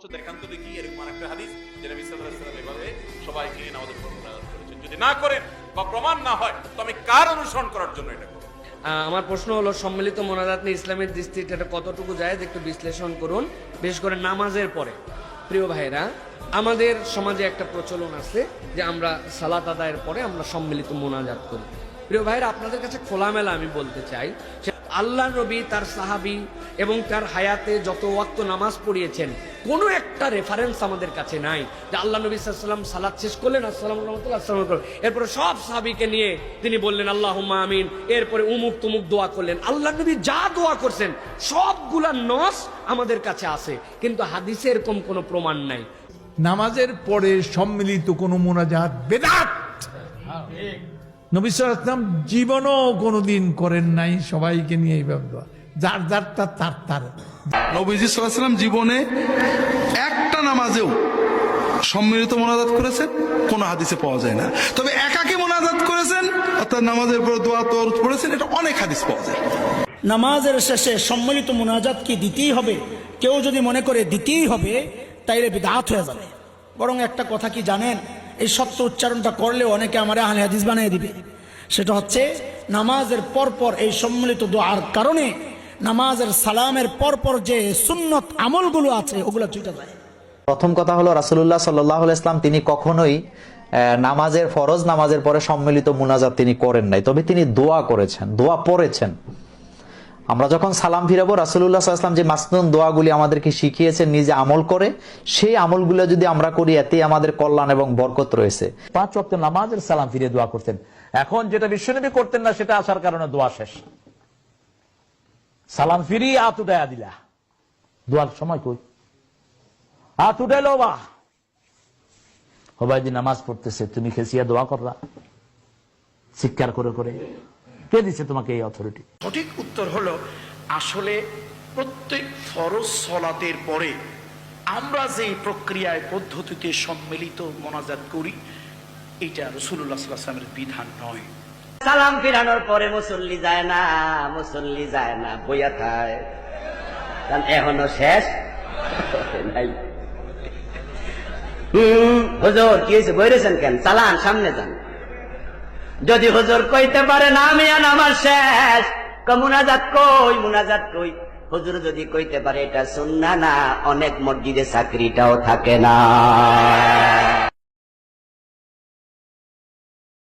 দেখান তো দেখি এরকম একটা হাদিস যে নবী সাল্লাল্লাহু আলাইহি ওয়াসাল্লাম এভাবে সবাইকে নিয়ে নামাজের পর মুনাজাত করেছেন। যদি না করেন বা প্রমাণ না হয় তো আমি কার অনুসরণ করার জন্য এটা করব? আমার প্রশ্ন হলো, সম্মিলিত মোনাজাত নিয়ে ইসলামের দৃষ্টিতে এটা কতটুকু জায়েজ একটু বিশ্লেষণ করুন, বিশেষ করে নামাজের পরে। প্রিয় ভাইরা, আমাদের সমাজে একটা প্রচলন আছে যে আমরা সালাত আদায়ের পরে আমরা সম্মিলিত মোনাজাত করি। প্রিয় ভাইরা, আপনাদের কাছে খোলামেলা আমি বলতে চাই, আল্লাহ নবী, তার সাহাবী এবং তার হায়াতে যত ওয়াক্ত নামাজ পড়িয়েছেন, কোনো একটা রেফারেন্স আমাদের কাছে নাই যে আল্লাহ নবী সাল্লাল্লাহু আলাইহি ওয়াসাল্লাম সালাত শেষ করলেন, আসসালামু আলাইকুম আসসালামু আলাইকুম, এরপরে সব সাহাবীকে নিয়ে তিনি বললেন আল্লাহুম্মা আমিন, এরপরে উমুক তুমুক দোয়া করলেন। আল্লাহ নবী যা দোয়া করছেন সবগুলা নস আমাদের কাছে আছে, কিন্তু হাদিসে এরকম কোনো প্রমাণ নাই। নামাজের পরে সম্মিলিত কোনো মোনাজাত বেদাত। নবী সাল্লাল্লাহু আলাইহি ওয়াসাল্লাম জীবনও কোনোদিন করেন নাই সবাইকে নিয়ে এইভাবে দোয়া। যার যার তার নবীজি সাল্লাল্লাহু আলাইহি ওয়াসাল্লাম জীবনে একটা নামাজেও সম্মিলিত মোনাজাত করেছেন কোন হাদিসে পাওয়া যায় না। তবে একাকী মোনাজাত করেছেন অর্থাৎ নামাজের পর দোয়া তোর পড়েছেন, এটা অনেক হাদিস পাওয়া যায়। নামাজের শেষে সম্মিলিত মোনাজাত কি দিতেই হবে? কেউ যদি মনে করে দিতেই হবে তাইলে বিদআত হয়ে যাবে। বরং একটা কথা কি জানেন, এই সত্য উচ্চারণটা করলেও অনেকে আমার আহলে হাদিস বানিয়ে দিবে। সেটা হচ্ছে নামাজের পরপর এই সম্মিলিত দোয়ার কারণে নামাজের সালামের পরপর যে সুন্নত আমলগুলো আছে ওগুলো ছুটে যায়। প্রথম কথা হলো, রাসূলুল্লাহ সাল্লাল্লাহু আলাইহি ওয়াসাল্লাম তিনি কখনোই নামাজের ফরজ নামাজের পরে সম্মিলিত মুনাজাত তিনি করেন নাই, তবে তিনি দোয়া করেছেন, দোয়া পড়েছেন। আমরা যখন সালাম ফিরাবো, রাসূলুল্লাহ সাল্লাল্লাহু আলাইহি ওয়াসাল্লাম যে মাসনুন দোয়াগুলি আমাদেরকে শিখিয়েছেন, নিজে আমল করে, সেই আমলগুলো যদি আমরা করি এতেই আমাদের কল্যাণ এবং বরকত রয়েছে। 5 ওয়াক্ত নামাজের সালাম ফিরে দোয়া করতেন। এখন যেটা বিশ্বনবী করতেন না সেটা আসার কারণে দোয়া শেষ। সালাম ফিরি হাত উঠাইয়া দিলা, দোয়ার সময় কই? হাত উঠাইলো বা হবাইদি নামাজ পড়তেছে, তুমি খেসিয়া দোয়া করলা চিৎকার করে করে, কে দিচ্ছে তোমাকে এই অথরিটি? সঠিক উত্তর হলো, আসলে প্রত্যেক ফরজ সালাতের পরে আমরা যে প্রক্রিয়ায় পদ্ধতিতে সম্মিলিত মোনাজাত করি, এটা রাসূলুল্লাহ সাল্লাল্লাহু আলাইহি ওয়াসাল্লামের বিধান নয়। সালাম ফিরানোর পরে মুসল্লি যায় না, মুসল্লি যায় না, বইয়া থাকে, কারণ এখনো শেষ নাই। হুজুর কি হয়েছে, বই রয়েছেন কেন? চালান, সামনে যান। যদি হুজুর কইতে পারে না মিয়া নামাজ শেষ, মুনাজাত কই, মুনাজাত কই, হুজুর যদি কইতে পারে এটা সুন্নাহ না, অনেক মসজিদে চাকরিটাও থাকে না।